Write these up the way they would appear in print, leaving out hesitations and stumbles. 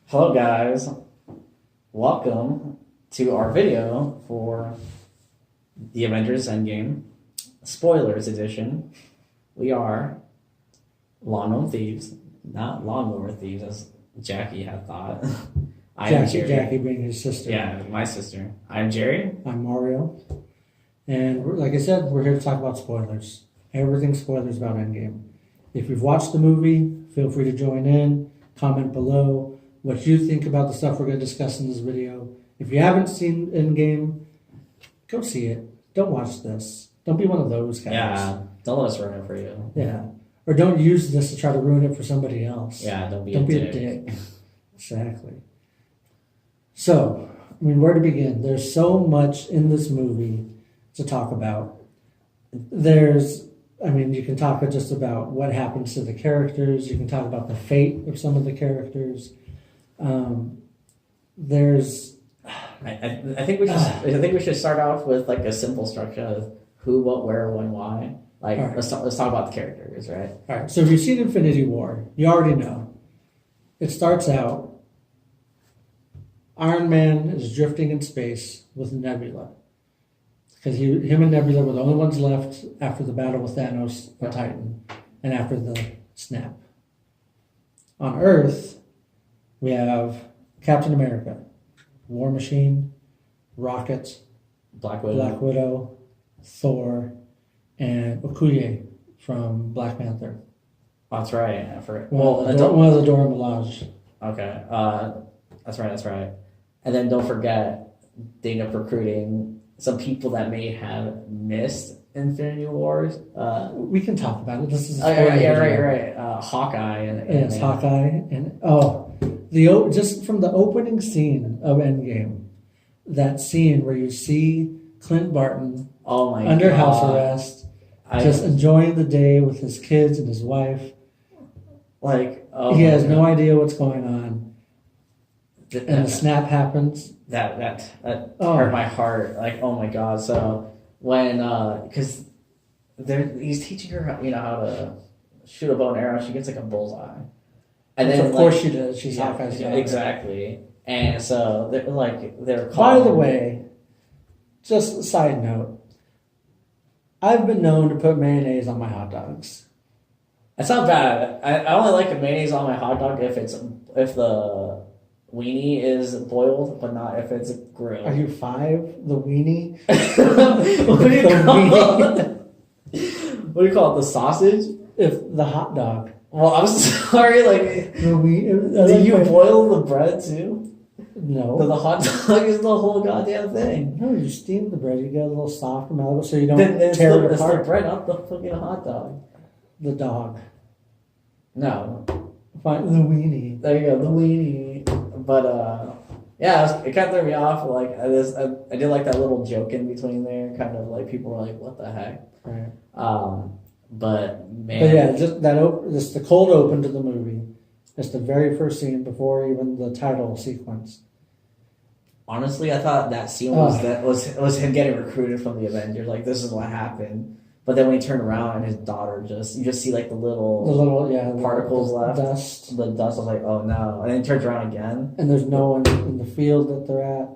Hello guys, welcome to our video for the Avengers Endgame Spoilers Edition. We are Lawn Gnome Thieves, not Lawn Gnome Thieves as Jackie had thought. I am Jerry. Jackie being his sister. Yeah, my sister. I'm Jerry. I'm Mario. And like I said, we're here to talk about spoilers. Everything spoilers about Endgame. If you've watched the movie, feel free to join in, comment below what you think about the stuff we're going to discuss in this video. If you haven't seen Endgame, go see it. Don't watch this. Don't be one of those guys. Yeah, don't let us ruin it for you. Yeah. Or don't use this to try to ruin it for somebody else. Yeah, don't be a dick. Exactly. So, I mean, where to begin? There's so much in this movie to talk about. You can talk just about what happens to the characters. You can talk about the fate of some of the characters. I think we should start off with like a simple structure of who, what, where, when, why. Like right. let's talk about the characters, right? All right. So if you've seen Infinity War, you already know. It starts out Iron Man is drifting in space with Nebula. Because him and Nebula were the only ones left after the battle with Thanos, the Titan, and after the snap. On Earth, we have Captain America, War Machine, Rocket, Black Widow, Thor, and Okoye from Black Panther. Oh, that's right. I forgot. One of the Dora Milaje. Okay. That's right. And then don't forget, they end up recruiting some people that may have missed Infinity Wars. We can talk about it. This is right. Hawkeye and Hawkeye and just from the opening scene of Endgame, that scene where you see Clint Barton under house arrest, just enjoying the day with his kids and his wife. He has no idea what's going on, and the snap happens. That hurt my heart. Like, oh my god! So when because he's teaching her how to shoot a bow and arrow, she gets like a bullseye, and then of course she does. She's Hawkeye's daughter. Exactly. And so they're By the way, just a side note, I've been known to put mayonnaise on my hot dogs. That's not bad. I only like a mayonnaise on my hot dog if the weenie is boiled, but not if it's grilled. Are you 5? The weenie? What do you call it? What do you call it? The sausage? If the hot dog. Well, I'm sorry. Like, do you boil the bread too? No. But the hot dog is the whole goddamn thing. No, you steam the bread. You get a little soft and malleable, so you don't tear it apart. It's the bread, not the fucking hot dog. The dog. No. Fine, the weenie. There you go, the weenie. But it kind of threw me off. Like I did like that little joke in between there. Kind of like people were like, "What the heck?" Right. But man. But yeah, just the cold open to the movie. It's the very first scene before even the title sequence. Honestly, I thought that scene was him getting recruited from the Avengers. Like, this is what happened. But then when he turned around and his daughter you just see like the little particles left. Dust. The dust. I was like, oh no. And then he turns around again. And there's no one in the field that they're at.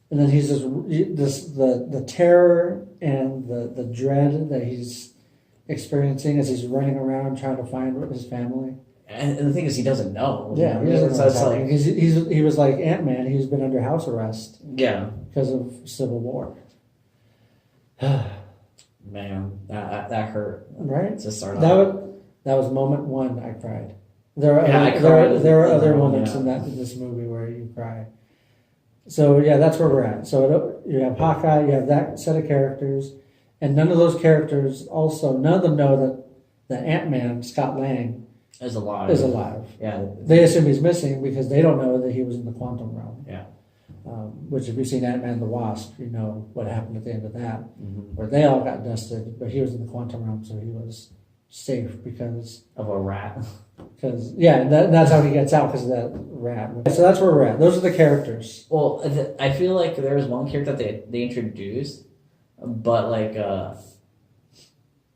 And then he's the terror and the dread that he's experiencing as he's running around trying to find his family. And the thing is, he doesn't know. Yeah, he doesn't know what's happening. He was like Ant-Man. He's been under house arrest. Yeah. Because of Civil War. Man, that hurt. Right? To start off. That was moment one I cried. There are other moments in this movie where you cry. So yeah, that's where we're at. So you have Hawkeye, you have that set of characters, and none of those characters none of them know that Ant-Man, Scott Lang, is alive. Yeah. They assume he's missing because they don't know that he was in the quantum realm. Yeah. Which if you've seen Ant-Man and the Wasp, you know what happened at the end of that, mm-hmm. where they all got dusted, but he was in the quantum realm, so he was safe because of a rat. That's how he gets out, because of that rat. So that's where we're at. Those are the characters. Well, I feel like there was one character that they introduced, but like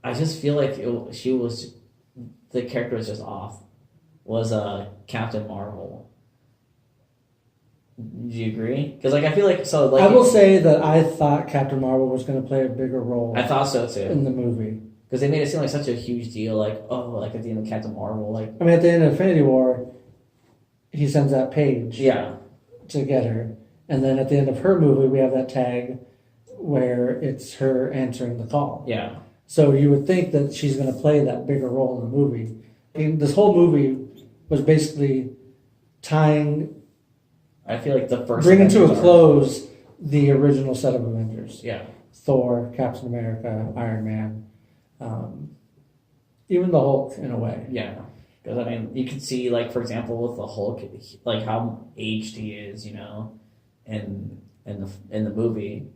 I just feel like the character was just off. Was Captain Marvel. Do you agree? Because like I feel like so like I will say that I thought Captain Marvel was going to play a bigger role. I thought so too in the movie because they made it seem like such a huge deal. Like like at the end of Captain Marvel, like I mean at the end of Infinity War, he sends that page to get her, and then at the end of her movie we have that tag where it's her answering the call. Yeah. So you would think that she's going to play that bigger role in the movie. I mean, this whole movie was basically tying. I feel like the first bringing to a close the original set of Avengers. Yeah. Thor, Captain America, Iron Man, even the Hulk in a way. Yeah. Because I mean, you can see like for example with the Hulk, like how aged he is, you know, in the movie,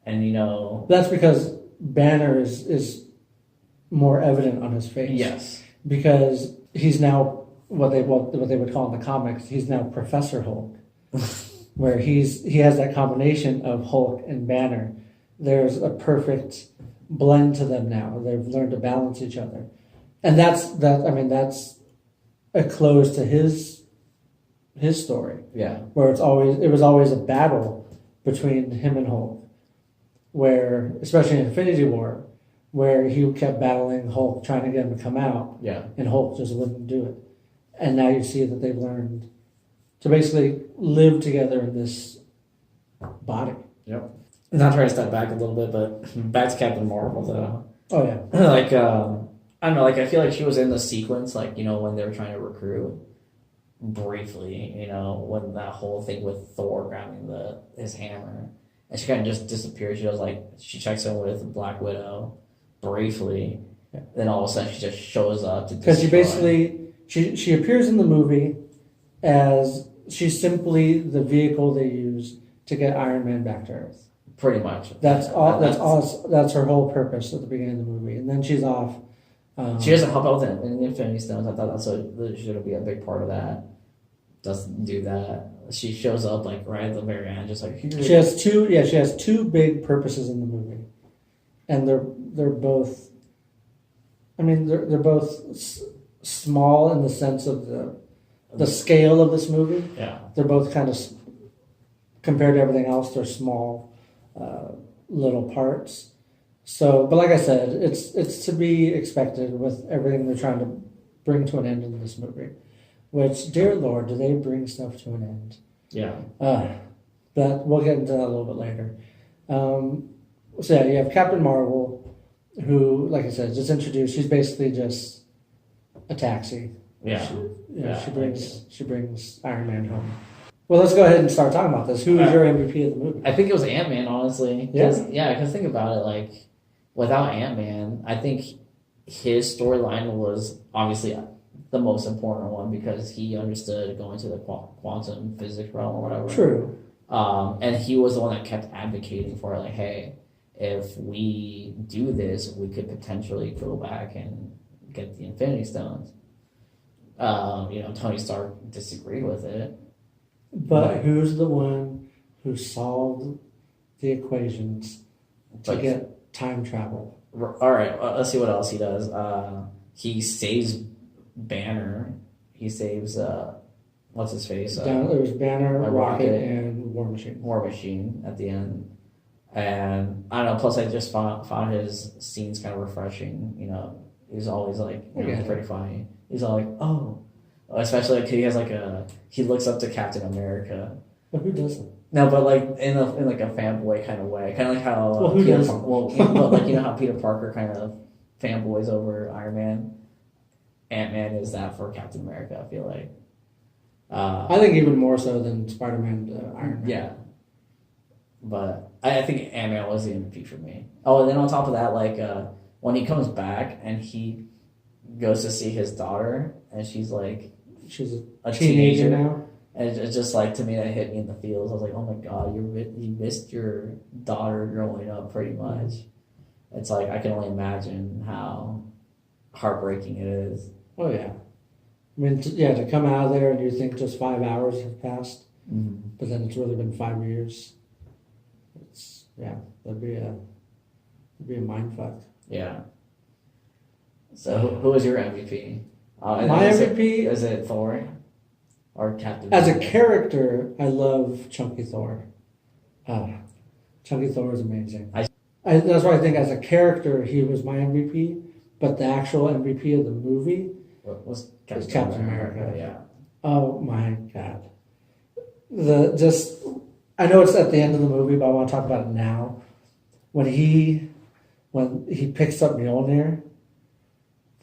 and you know that's because Banner is more evident on his face. Yes. Because he's now what they would call in the comics. He's now Professor Hulk. Where he has that combination of Hulk and Banner. There's a perfect blend to them now. They've learned to balance each other, and that's a close to his story. Yeah, where it was always a battle between him and Hulk, where especially in Infinity War, where he kept battling Hulk trying to get him to come out. Yeah, and Hulk just wouldn't do it, and now you see that they've learned to basically live together in this body. Yep. Not trying to step back a little bit, but back to Captain Marvel though. Oh yeah. Like I don't know, like I feel like she was in the sequence, like, you know, when they were trying to recruit briefly, you know, when that whole thing with Thor grabbing his hammer. And she kind of just disappears. She was like she checks in with Black Widow briefly. Yeah. Then all of a sudden she just shows up to because she basically she appears in the movie as she's simply the vehicle they use to get Iron Man back to Earth. Pretty much. That's all. That's her whole purpose at the beginning of the movie, and then she's off. She doesn't help out with the Infinity Stones. I thought that's going to be a big part of that. Doesn't do that. She shows up like right at the very end, just like here. She has two. Yeah, she has two big purposes in the movie, and they're both. I mean, they're both small in the sense of the scale of this movie. Yeah. They're both kind of, compared to everything else, they're small, little parts. So, but like I said, it's to be expected with everything they're trying to bring to an end in this movie. Which, dear Lord, do they bring stuff to an end? Yeah. But we'll get into that a little bit later. So yeah, you have Captain Marvel, who, like I said, is just introduced. She's basically just a taxi. Yeah. She brings Iron Man home. Well, let's go ahead and start talking about this. Who is your MVP of the movie? I think it was Ant-Man, honestly. Because think about it, like, without Ant-Man, I think his storyline was obviously the most important one because he understood going to the quantum physics realm or whatever. True. And he was the one that kept advocating for it, like, hey, if we do this, we could potentially go back and get the Infinity Stones. Tony Stark disagreed with it. But who's the one who solved the equations to get time travel? All right, let's see what else he does. He saves Banner. He saves what's his face? There was Banner, Rocket, and War Machine. War Machine at the end, and I don't know. Plus, I just found his scenes kind of refreshing. You know, he's always like pretty funny. He's all like, oh. Especially like he has he looks up to Captain America. But who doesn't? No, but like in a fanboy kind of way, kind of like how who Peter doesn't? How Peter Parker kind of fanboys over Iron Man. Ant-Man is that for Captain America. I feel like. I think even more so than Spider-Man to Iron Man. Yeah. But I think Ant-Man was the MVP for me. Oh, and then on top of that, when he comes back and he goes to see his daughter, and she's a teenager now, and it's just like, to me, that hit me in the feels. I was like, oh my god, you missed your daughter growing up pretty much. It's like I can only imagine how heartbreaking it is. Oh yeah, I mean to come out of there and you think just 5 hours have passed, but then it's really been 5 years. That'd be a mind fuck. Yeah. So who was your MVP? My MVP is it Thor? or Captain. As a character, I love Chunky Thor. Chunky Thor is amazing. That's why I think as a character, he was my MVP. But the actual MVP of the movie was Captain America. Yeah. Oh my God. I know it's at the end of the movie, but I want to talk about it now. When he picks up Mjolnir,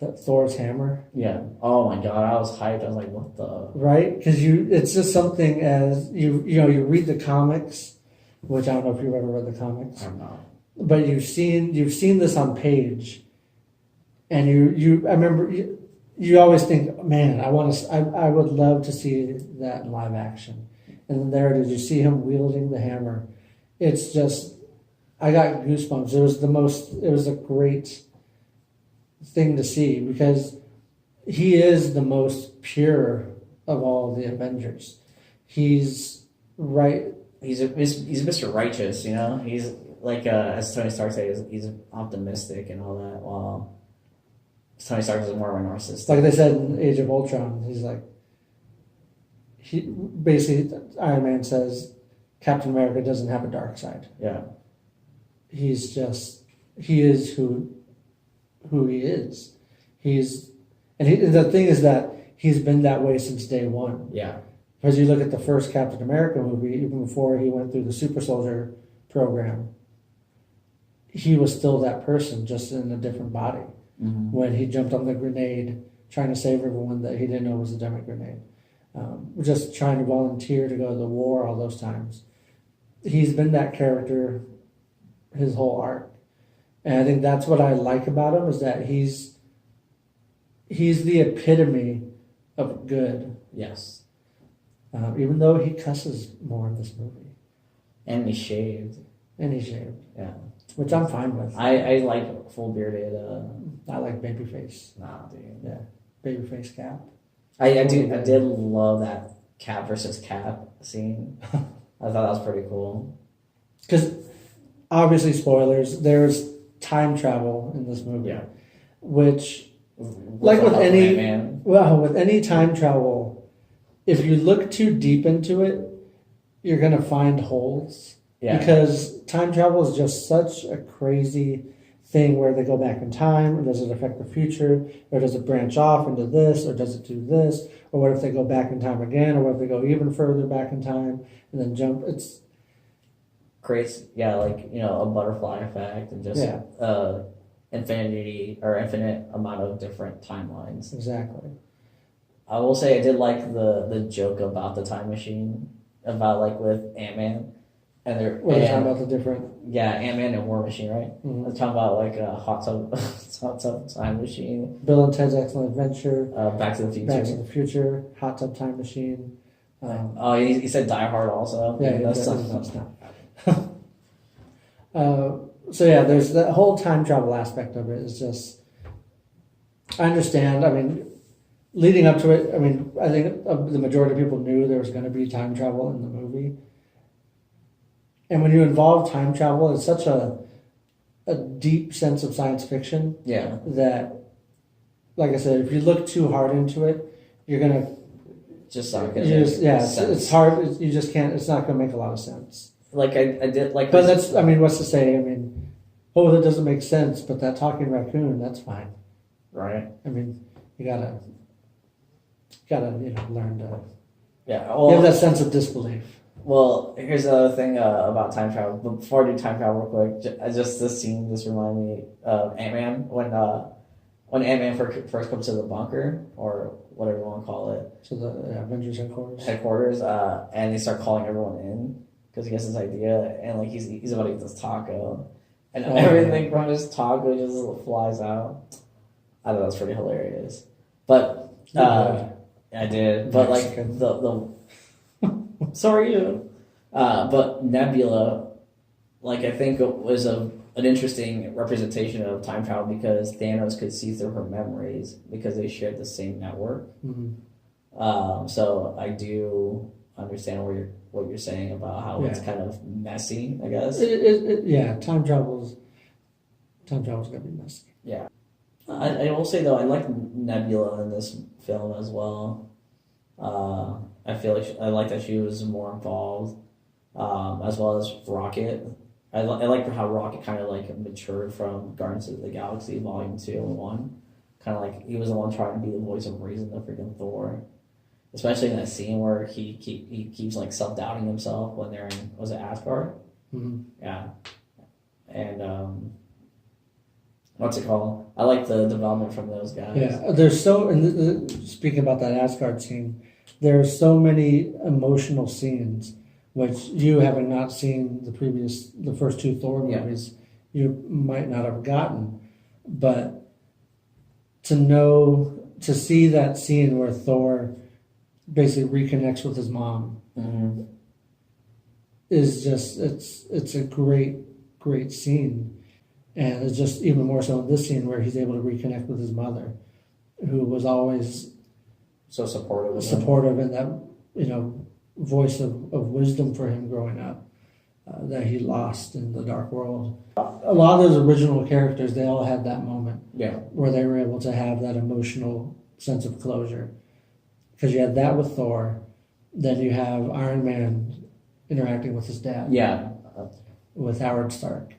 that Thor's hammer. Yeah. Oh my God, I was hyped. I was like, what the? Right? Because it's just something as you read the comics, which I don't know if you've ever read the comics. I'm not. But you've seen this on page, and I remember you always think, man, I would love to see that in live action. And then there it is, you see him wielding the hammer. It's just, I got goosebumps. It was a great thing to see because he is the most pure of all the Avengers. He's right. He's Mr. Righteous, you know? He's like, as Tony Stark says, he's optimistic and all that, while Tony Stark is more of a narcissist. Like they said in Age of Ultron, he's like, Iron Man says Captain America doesn't have a dark side. Yeah. He is who he is. The thing is that he's been that way since day one. Yeah. Because you look at the first Captain America movie, even before he went through the Super Soldier program, he was still that person, just in a different body. Mm-hmm. When he jumped on the grenade, trying to save everyone that he didn't know was a demi grenade. Just trying to volunteer to go to the war all those times. He's been that character his whole arc. And I think that's what I like about him, is that he's the epitome of good. Yes. Even though he cusses more in this movie. And he's shaved. Yeah. Which I'm fine with. I like full bearded. I like babyface. Nah, dude. Yeah. Babyface Cap. I did love that Cap versus Cap scene. I thought that was pretty cool. Because, obviously, spoilers, there's time travel in this movie. Yeah. Which, like with any time travel, if you look too deep into it, you're going to find holes. Yeah. Because time travel is just such a crazy thing where they go back in time, or does it affect the future, or does it branch off into this, or does it do this, or what if they go back in time again, or what if they go even further back in time and then jump? It's creates a butterfly effect and just infinite amount of different timelines. Exactly. I will say I did like the joke about the time machine, about with Ant-Man. And they're talking about the different... Yeah, Ant-Man and War Machine, right? Mm-hmm. They're talking about a hot tub time machine. Bill and Ted's Excellent Adventure. Back to the Future. Hot tub time machine. He said Die Hard also. Yeah, that's not. So yeah, there's the whole time travel aspect of it is just... I understand. I mean, leading up to it, I think the majority of people knew there was going to be time travel in the movie. And when you involve time travel, it's such a deep sense of science fiction. Yeah. That, like I said, if you look too hard into it, you're gonna just not gonna. It's hard. You just can't. It's not gonna make a lot of sense. I did like. But that's. What's to say? That doesn't make sense. But that talking raccoon, that's fine. Right. You gotta learn to. Yeah. You have that sense of disbelief. Well, here's the other thing about time travel. But before I do time travel real quick, just this scene just reminded me of Ant-Man when Ant-Man first comes to the bunker, or whatever you want to call it. To the Avengers headquarters. And they start calling everyone in because he gets this idea, and he's about to eat this taco, and everything from his taco just flies out. I thought that was pretty hilarious. But I did. But the so are you. But Nebula, I think it was an interesting representation of time travel because Thanos could see through her memories because they shared the same network. Mm-hmm. So I do understand what you're saying about how it's kind of messy, I guess. Time travel's gonna be messy. Yeah. I will say though, I like Nebula in this film as well. I feel like I like that she was more involved, as well as Rocket. I like how Rocket kind of like matured from Guardians of the Galaxy Volume 2 and 1. Kind of like he was the one trying to be the voice of reason to freaking Thor. Especially in that scene where he keeps like self-doubting himself when they're in, was it Asgard? Mm-hmm. Yeah. And what's it called? I like the development from those guys. Yeah, there's speaking about that Asgard scene, there's so many emotional scenes which you having not seen the first two Thor movies, you might not have gotten. But to see that scene where Thor basically reconnects with his mom is just it's a great scene. And it's just even more so in this scene where he's able to reconnect with his mother, who was always so supportive and that voice of wisdom for him growing up that he lost in the dark world. A lot of those original characters, they all had that moment where they were able to have that emotional sense of closure. Because you had that with Thor, then you have Iron Man interacting with his dad. Yeah. With Howard Stark.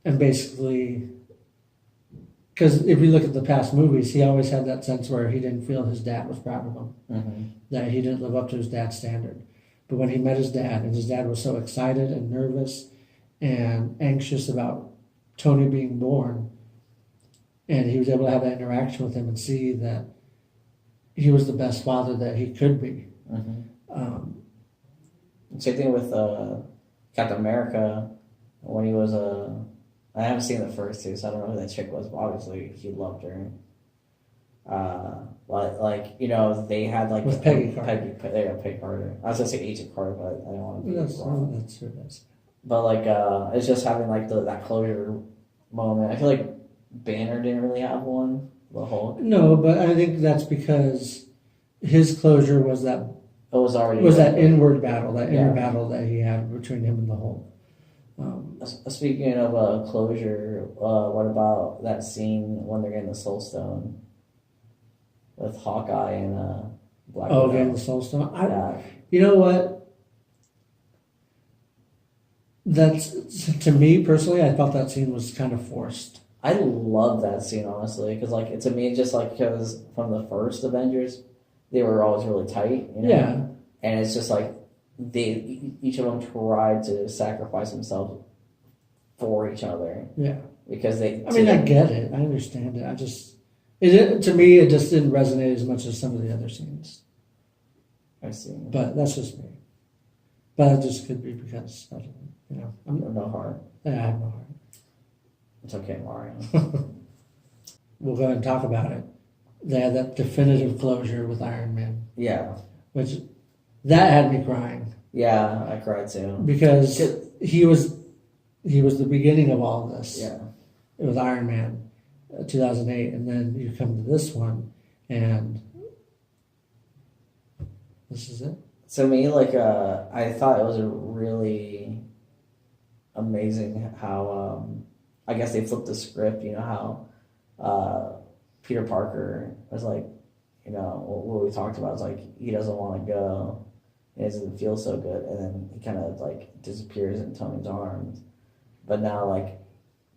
And basically, because if you look at the past movies, he always had that sense where he didn't feel his dad was proud of him, that he didn't live up to his dad's standard. But when he met his dad, and his dad was so excited and nervous and anxious about Tony being born, and he was able to have that interaction with him and see that he was the best father that he could be. Same thing with Captain America when he was I haven't seen the first two, so I don't know who that chick was, but obviously he loved her. They had like with Peggy Carter. Peggy Carter. I was gonna say Agent Carter, but I don't want to be wrong. That's who it is. But it's just having like that closure moment. I feel like Banner didn't really have one. The Hulk. No, but I think that's because his closure was that. It was already that inward battle, that inner battle that he had between him and the Hulk. Speaking of closure, what about that scene when they're getting the Soul Stone with Hawkeye and Black Widow? Getting the Soul Stone. You know what? That's to me personally. I thought that scene was kind of forced. I love that scene honestly because to me just because from the first Avengers, they were always really tight. Yeah. And it's just each of them tried to sacrifice themselves for each other. Yeah. Because I get it. I understand it. To me, it just didn't resonate as much as some of the other scenes. I see. But that's just me. But it just could be because, I'm no heart. Yeah, I have no heart. It's okay, Mario. We'll go ahead and talk about it. They had that definitive closure with Iron Man. Yeah. Which, that had me crying. Yeah, I cried too. Because he was the beginning of all of this. Yeah. It was Iron Man, 2008, and then you come to this one, and this is it. To me, I thought it was a really amazing how, I guess they flipped the script, how Peter Parker was what we talked about is he doesn't want to go, and it doesn't feel so good, and then he kind of disappears in Tony's arms. But now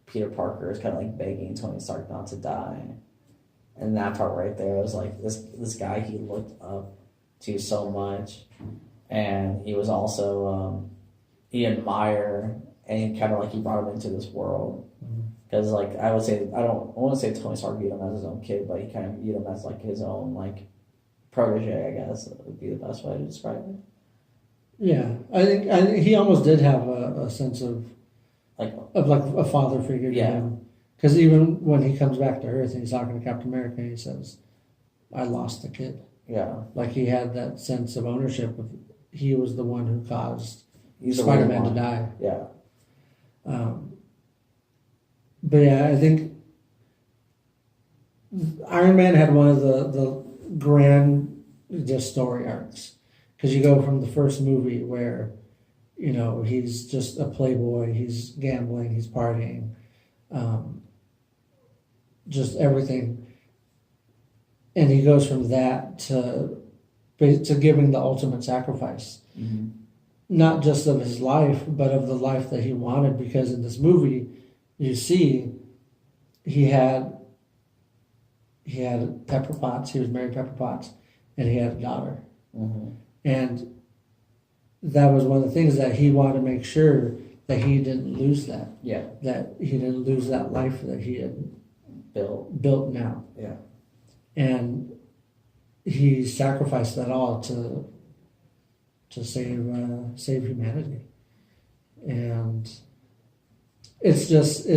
Peter Parker is kind of begging Tony Stark not to die, and that part right there was this guy he looked up to so much, and he was also he admired, and he kind of he brought him into this world. Because I would say I want to say Tony Stark viewed him as his own kid, but he kind of viewed him as his own protege, I guess would be the best way to describe it. Yeah, I think he almost did have a sense of a father figure to him. Because even when he comes back to Earth and he's talking to Captain America, he says, "I lost the kid." Yeah, he had that sense of ownership of he was the one who caused Spider-Man to die. Yeah. But yeah, I think Iron Man had one of the grand story arcs. Because you go from the first movie where, he's just a playboy, he's gambling, he's partying, just everything. And he goes from that to to giving the ultimate sacrifice, not just of his life, but of the life that he wanted. Because in this movie, you see, he had Pepper Potts. He was married to Pepper Potts, and he had a daughter. And that was one of the things that he wanted to make sure that he didn't lose that. Yeah. That he didn't lose that life that he had built now. Yeah. And he sacrificed that all to save humanity. And it's just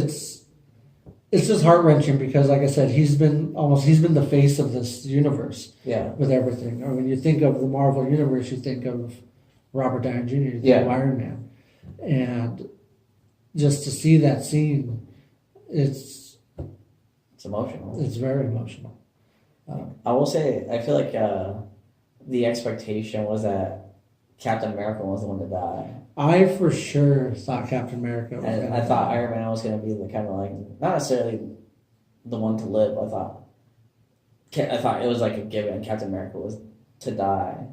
heart-wrenching because, like I said, he's been the face of this universe. Yeah. With everything. Or when you think of the Marvel universe, you think of Robert Downey Jr., you think of Iron Man. And just to see that scene, it's emotional. It's very emotional. I will say, I feel like the expectation was that Captain America was the one to die. I for sure thought Captain America was and I thought Iron Man was going to be the kind of like, not necessarily the one to live. I thought it was like a given Captain America was to die.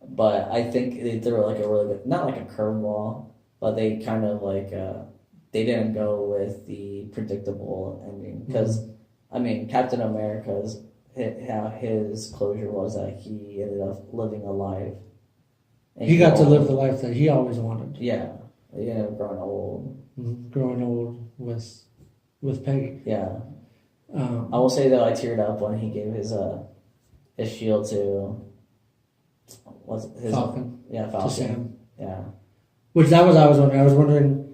But I think they threw like a really good, not like a curveball, but they kind of like, they didn't go with the predictable ending. Because, I mean, Captain America's, his closure was that he ended up living a life. He got to live the life that he always wanted. Yeah. He ended up growing old. Growing old with Peggy. Yeah. I will say, though, I teared up when he gave his shield to... Falcon. Yeah, Falcon. To Sam. Yeah. Which I was wondering. I was wondering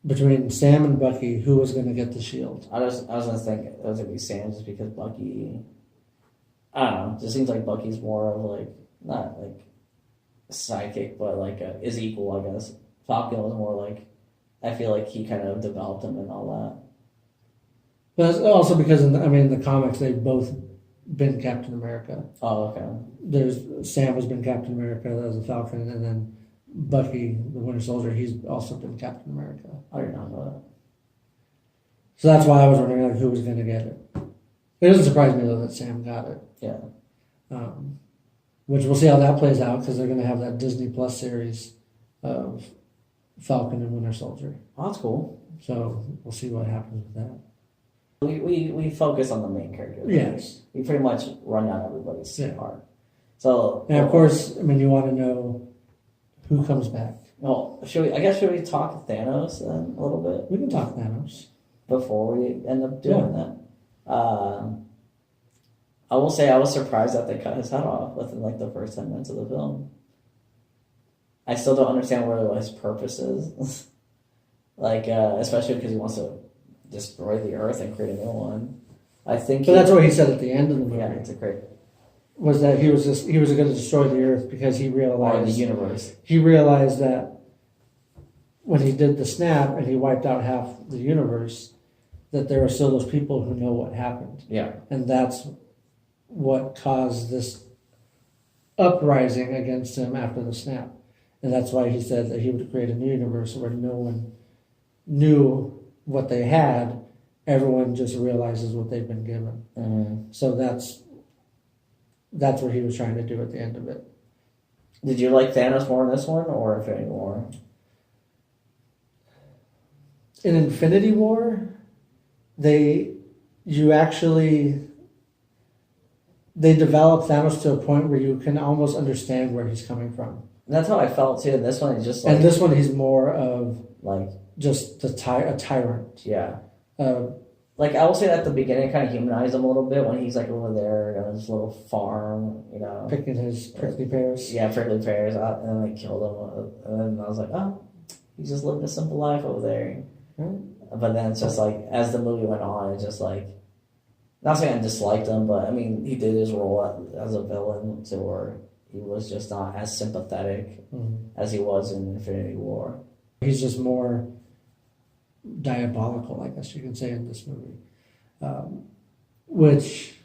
between Sam and Bucky who was going to get the shield. I was going to think it was going to be Sam just because Bucky... I don't know. It just seems like Bucky's more of like... Not like sidekick, but like is equal, I guess. Falcon was more like... I feel like he kind of developed him and all that. But it's also because, in the comics, they've both been Captain America. Oh, okay. Sam has been Captain America as a Falcon, and then Bucky, the Winter Soldier, he's also been Captain America. I did not know that. So that's why I was wondering who was going to get it. It doesn't surprise me, though, that Sam got it. Yeah. Which we'll see how that plays out, because they're going to have that Disney Plus series of Falcon and Winter Soldier. Oh, that's cool. So we'll see what happens with that. We focus on the main character. Right? Yes. We pretty much run down everybody's part. So, and of course, you want to know who comes back. Well, should we talk Thanos then a little bit? We can talk Thanos before we end up doing that. I will say I was surprised that they cut his head off within like the first 10 minutes of the film. I still don't understand what his purpose is. Like, especially because he wants to destroy the Earth and create a new one. I think. But that's what he said at the end of the movie. Yeah, it's a great. Was that he was going to destroy the Earth because he realized. Or the universe. He realized that when he did the snap and he wiped out half the universe, that there are still those people who know what happened. Yeah. And that's what caused this uprising against him after the snap. And that's why he said that he would create a new universe where no one knew what they had. Everyone just realizes what they've been given. Mm-hmm. So that's what he was trying to do at the end of it. Did you like Thanos more in this one or Infinity War? In Infinity War, they develop Thanos to a point where you can almost understand where he's coming from. And that's how I felt too. And this one is just like... And this one, he's more of like just a tyrant. Yeah. Like I will say that at the beginning, it kind of humanized him a little bit when he's like over there on his little farm, picking his prickly pears. Yeah, prickly pears, and then they killed him. And then I was like, oh, he's just living a simple life over there. Mm-hmm. But then it's just like, as the movie went on, it's just like, not saying I disliked him, but I mean, he did his role as a villain to where he was just not as sympathetic as he was in Infinity War. He's just more diabolical, I guess you can say, in this movie. Which,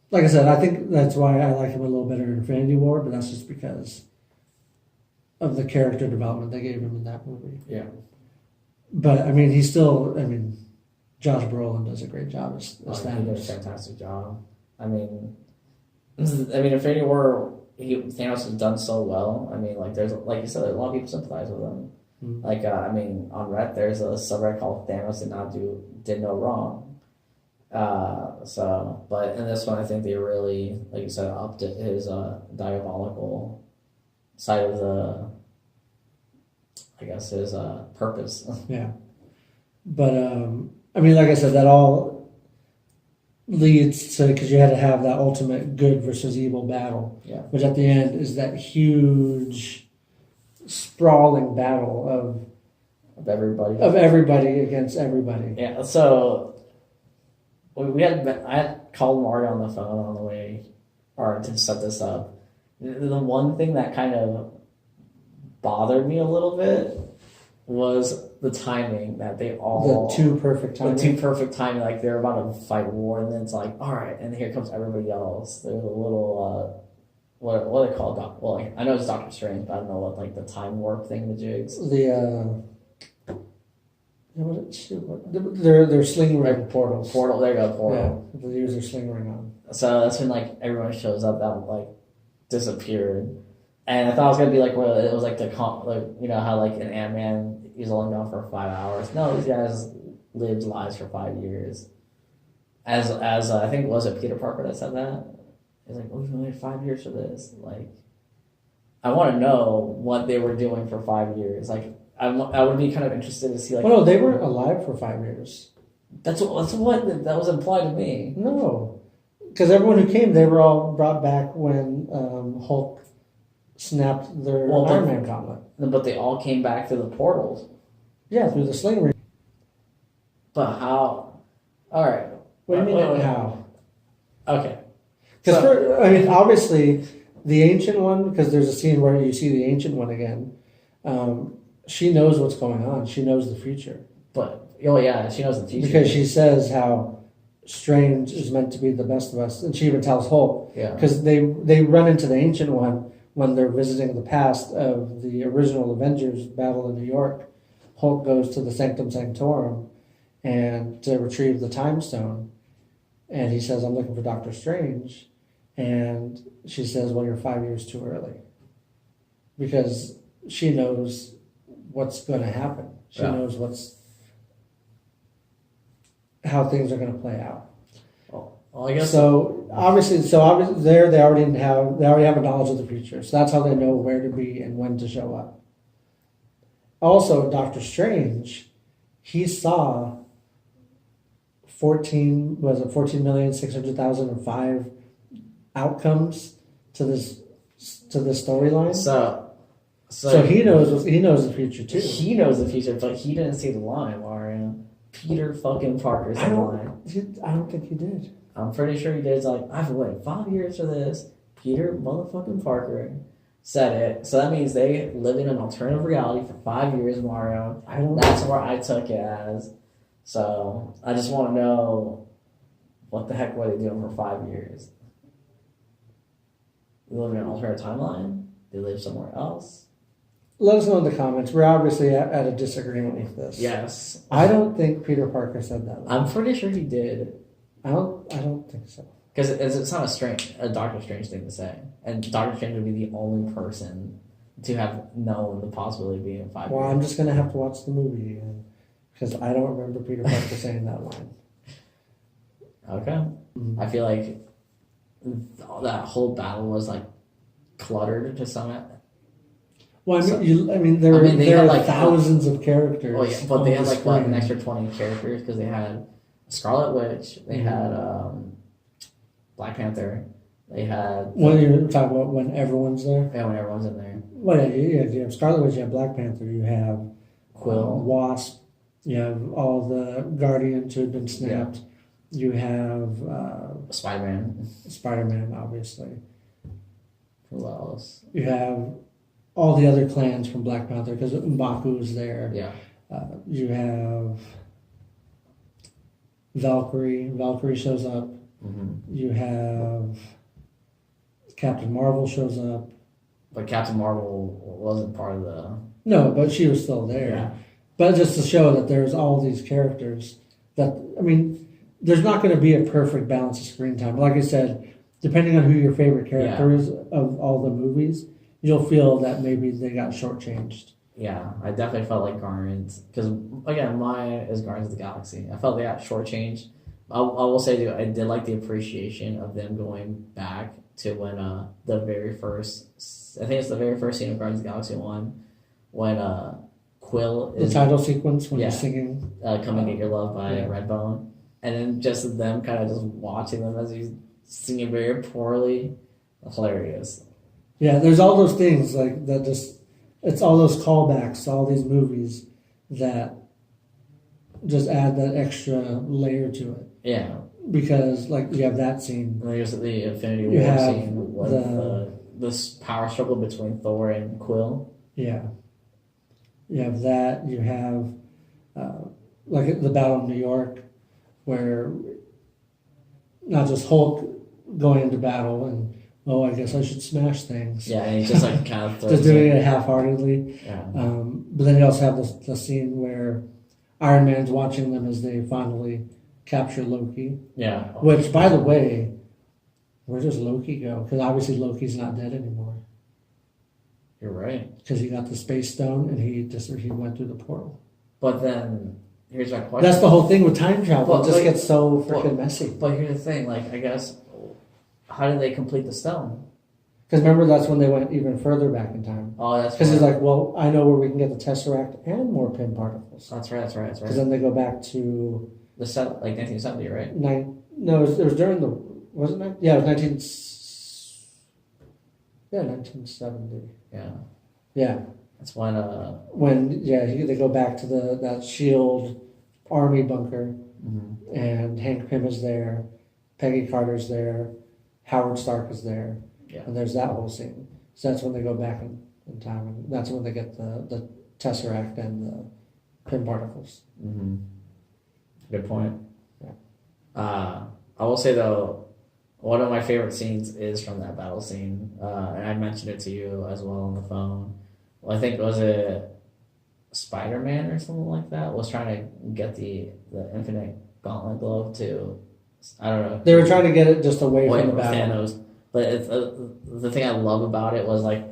like I said, I think that's why I like him a little better in Infinity War, but that's just because of the character development they gave him in that movie. Yeah. But, Josh Brolin does a great job as Thanos. He did a fantastic job. I mean, I mean, Infinity War, Thanos has done so well. I mean, like there's like you said, a lot of people sympathize with him. Mm-hmm. Like I mean, on Reddit, there's a subreddit called Thanos did no wrong. But in this one, I think they really, like you said, upped his diabolical side of his purpose. Yeah. But, I mean, like I said, that all leads to, because you had to have that ultimate good versus evil battle. Yeah. Which at the end is that huge, sprawling battle of everybody. Of everybody against everybody. Yeah, so I had called Mario on the phone on the way, or to set this up. The one thing that kind of bothered me a little bit was the timing that they all... The two perfect timing. Like they're about to fight war, and then it's like, all right, and here comes everybody else. There's a little... what are they called? Well, I know it's Doctor Strange, but I don't know what, like, the time warp thing-majigs. They're sling ring portals. Portal, there you go, portal. Yeah, they use their sling ring on. So that's when, like, everyone shows up that, like, disappeared. And I thought it was going to be, like, well, it was, like, you know how, like, in Ant-Man, he's only gone for 5 hours. No, these guys lived lives for 5 years. As I think, was it Peter Parker that said that? He's like, oh, we've been waiting 5 years for this. Like, I want to know what they were doing for 5 years. Like, I would be kind of interested to see, like... Well, no, they weren't alive for 5 years. That's what that was implied to me. No. Because everyone who came, they were all brought back when Hulk snapped their Iron Man gauntlet. But they all came back through the portals. Yeah, through the sling ring. But how? All right. What do you mean how? Okay. Because, obviously, the Ancient One, because there's a scene where you see the Ancient One again, she knows what's going on. She knows the future. But, oh yeah, she knows the future. Because she says how Strange is meant to be the best of us. And she even tells Hulk. Yeah. Because they run into the Ancient One when they're visiting the past of the original Avengers battle in New York. Hulk goes to the Sanctum Sanctorum and to retrieve the Time Stone. And he says, I'm looking for Doctor Strange. And she says, well, you're 5 years too early. Because she knows what's going to happen. She knows how things are going to play out. Well, I guess so. Obviously, there they already have a knowledge of the future. So that's how they know where to be and when to show up. Also, Doctor Strange, he saw 14,600,005 outcomes to this storyline. So he knows the future too. He knows the future, but he didn't see the line, Mario. Peter fucking Parker said the line. I don't think he did. I'm pretty sure he did. It's like, I've waited 5 years for this. Peter motherfucking Parker said it. So that means they lived in an alternative reality for 5 years, Mario. That's where I took it as. So I just want to know what the heck were they doing for 5 years? They live in an alternate timeline? They live somewhere else? Let us know in the comments. We're obviously at a disagreement with this. Yes. I don't think Peter Parker said that. I'm pretty sure he did. I don't think so. Because it's not a Doctor Strange thing to say. And Doctor Strange would be the only person to have known the possibility of being in 5 years. Well, I'm just going to have to watch the movie again. Because I don't remember Peter Parker saying that line. Okay. Mm-hmm. I feel like that whole battle was like cluttered to some extent. Well, there are like thousands of characters. Oh yeah, but they had like an extra 20 characters because they had Scarlet Witch, they had Black Panther, they had. When you're talking about when everyone's there. Yeah, when everyone's in there. Well, yeah, you have Scarlet Witch, you have Black Panther, you have Quill, Wasp, you have all the Guardians who had been snapped. Yeah. You have Spider-Man, obviously. Who else? You have all the other clans from Black Panther because M'Baku is there. Yeah. You have Valkyrie. Valkyrie shows up. Mm-hmm. You have Captain Marvel shows up. But Captain Marvel wasn't part of the... No, but she was still there. Yeah. But just to show that there's all these characters that, there's not going to be a perfect balance of screen time. Like I said, depending on who your favorite character is of all the movies, you'll feel that maybe they got shortchanged. Yeah, I definitely felt like Guardians, because again, mine is Guardians of the Galaxy. I felt they got shortchanged. I will say, dude, I did like the appreciation of them going back to when the very first, I think it's the very first scene of Guardians of the Galaxy 1, when Quill is... The title sequence when he's singing... Come and Get Your Love by Redbone. And then just them kind of just watching them as he's singing very poorly. Hilarious. Yeah, there's all those things like that just... It's all those callbacks to all these movies that just add that extra layer to it. Yeah. Because, like, you have that scene. And there's the Infinity War scene with this power struggle between Thor and Quill. Yeah. You have that. You have, like, the Battle of New York, where not just Hulk going into battle and, oh, I guess I should smash things. Yeah, and he's just, like, kind of... just doing it half-heartedly. Yeah. But then you also have the scene where Iron Man's watching them as they finally capture Loki. Yeah. Which, by the way, where does Loki go? Because obviously Loki's not dead anymore. You're right. Because he got the Space Stone and he went through the portal. But then, here's my question. That's the whole thing with time travel. It just gets so freaking messy. But here's the thing, like, I guess, how did they complete the stone? Because remember, that's when they went even further back in time. Oh, that's because he's like, well, I know where we can get the Tesseract and more pin particles. That's right. Because then they go back to the 1970, right? No, it was during the, wasn't it? Yeah, it was 1970. Yeah. Yeah. That's when they go back to that SHIELD army bunker, and Hank Pym is there, Peggy Carter's there, Howard Stark is there. Yeah. And there's that whole scene. So that's when they go back in time, and that's when they get the Tesseract and the pin particles. Mm-hmm. Good point. Yeah. I will say, though, one of my favorite scenes is from that battle scene, and I mentioned it to you as well on the phone. Well, I think, was it Spider-Man or something like that, was trying to get the Infinite Gauntlet glove to, I don't know. They were trying to get it just away from the battle. Thanos. But it's, the thing I love about it was, like,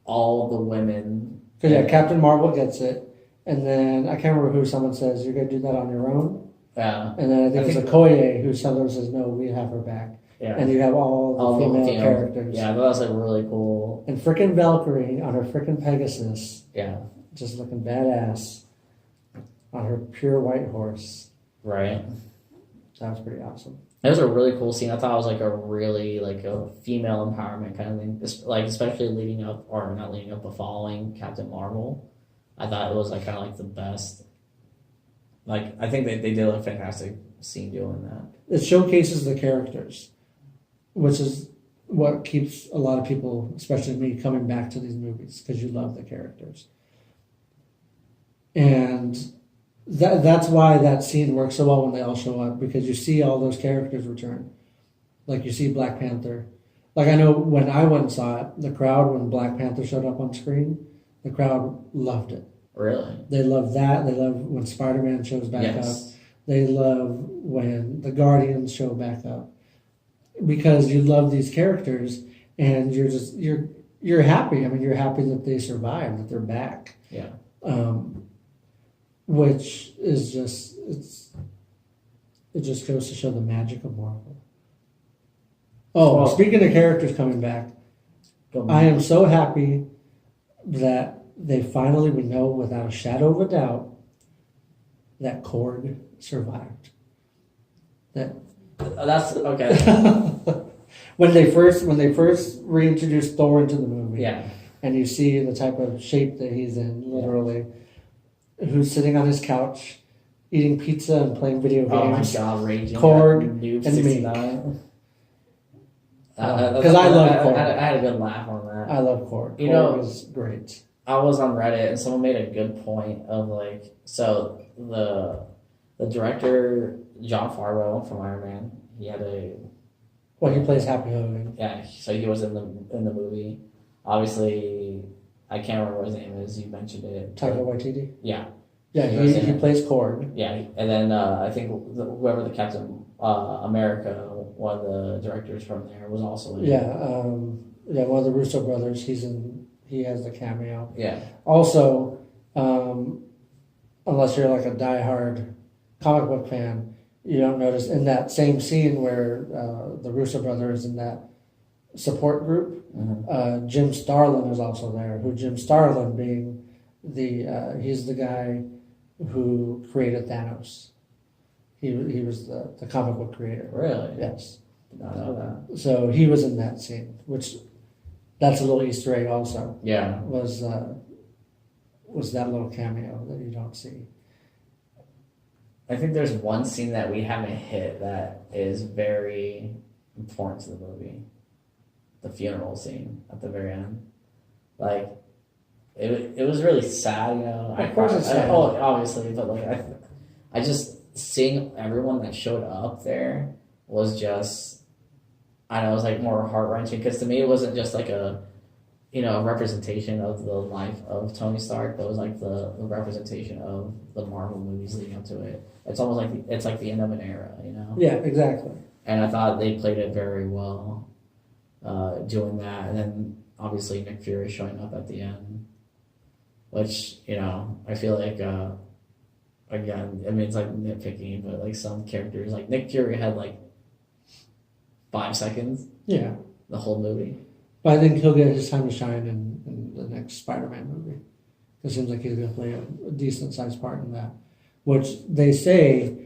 all the women. Because, Captain Marvel gets it, and then I can't remember who, someone says, you're going to do that on your own? Yeah. And then I think it's Okoye who sometimes says, no, we have her back. Yeah. And you have all the female characters. Yeah, that was, like, really cool. And frickin' Valkyrie on her frickin' Pegasus. Yeah. Just looking badass on her pure white horse. Right. That was pretty awesome. It was a really cool scene. I thought it was like a really like a female empowerment kind of thing. Like especially leading up, or not leading up, but following Captain Marvel. I thought it was like kind of like the best. Like I think they did a fantastic scene doing that. It showcases the characters, which is what keeps a lot of people, especially me, coming back to these movies because you love the characters. And that's why that scene works so well when they all show up, because you see all those characters return. Like you see Black Panther. Like I know when I went and saw it, the crowd, when Black Panther showed up on screen, the crowd loved it. Really? They love that. They love when Spider-Man shows back up. They love when the Guardians show back up. Because you love these characters and you're happy. I mean, you're happy that they survived, that they're back. Yeah. Which is it just goes to show the magic of Marvel. Oh, speaking of characters coming back, I am so happy that we know without a shadow of a doubt that Korg survived. That's okay. when they first reintroduced Thor into the movie, yeah, and you see the type of shape that he's in, literally. Who's sitting on his couch, eating pizza and playing video games. Oh my god, raging. Korg Noob and 69. Because I love Korg. I had a good laugh on that. I love Korg. Korg is great. I was on Reddit and someone made a good point of like, so the director, Jon Favreau from Iron Man, he had a... Well, he plays Happy Hogan. Yeah, so he was in the movie. Obviously... I can't remember what his name is. You mentioned it. Taika Waititi? Yeah. Yeah, he plays Korg. Yeah, and then I think whoever the Captain America one of the directors from there was also in it. Yeah, one of the Russo brothers. He has the cameo. Yeah. Also, unless you're like a diehard comic book fan, you don't notice in that same scene where the Russo brothers in that support group, Jim Starlin is also there. Who Jim Starlin being he's the guy who created Thanos. He was the comic book creator. Really? Yes. Did not know that. So he was in that scene, which that's a little Easter egg also. Yeah. Was that little cameo that you don't see. I think there's one scene that we haven't hit that is very important to the movie. The funeral scene at the very end. Like, it was really sad, you know. Of course it's sad. Obviously, but like I just seeing everyone that showed up there was just, I don't know, it was like more heart wrenching because to me it wasn't just like a representation of the life of Tony Stark, but it was like the representation of the Marvel movies leading up to it. It's almost like it's like the end of an era, you know. Yeah, exactly. And I thought they played it very well, doing that, and then obviously Nick Fury showing up at the end, which I feel like again, I mean it's like nitpicking, but like some characters like Nick Fury had like 5 seconds. Yeah. The whole movie. But I think he'll get his time to shine in the next Spider-Man movie. It seems like he's going to play a decent-sized part in that. Which they say,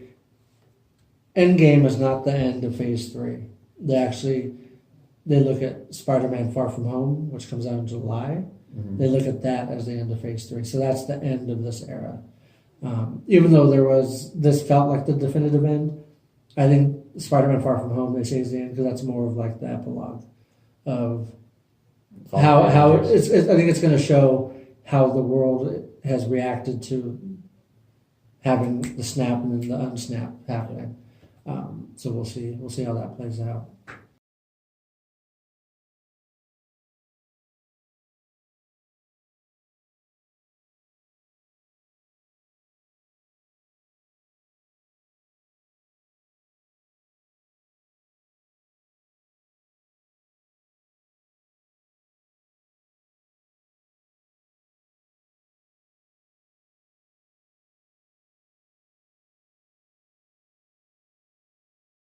Endgame is not the end of Phase 3. They look at Spider-Man Far From Home, which comes out in July. Mm-hmm. They look at that as the end of Phase 3. So that's the end of this era. Even though this felt like the definitive end, I think Spider-Man Far From Home, they say is the end because that's more of like the epilogue of how I think it's going to show how the world has reacted to having the snap and then the unsnap happening. So we'll see how that plays out.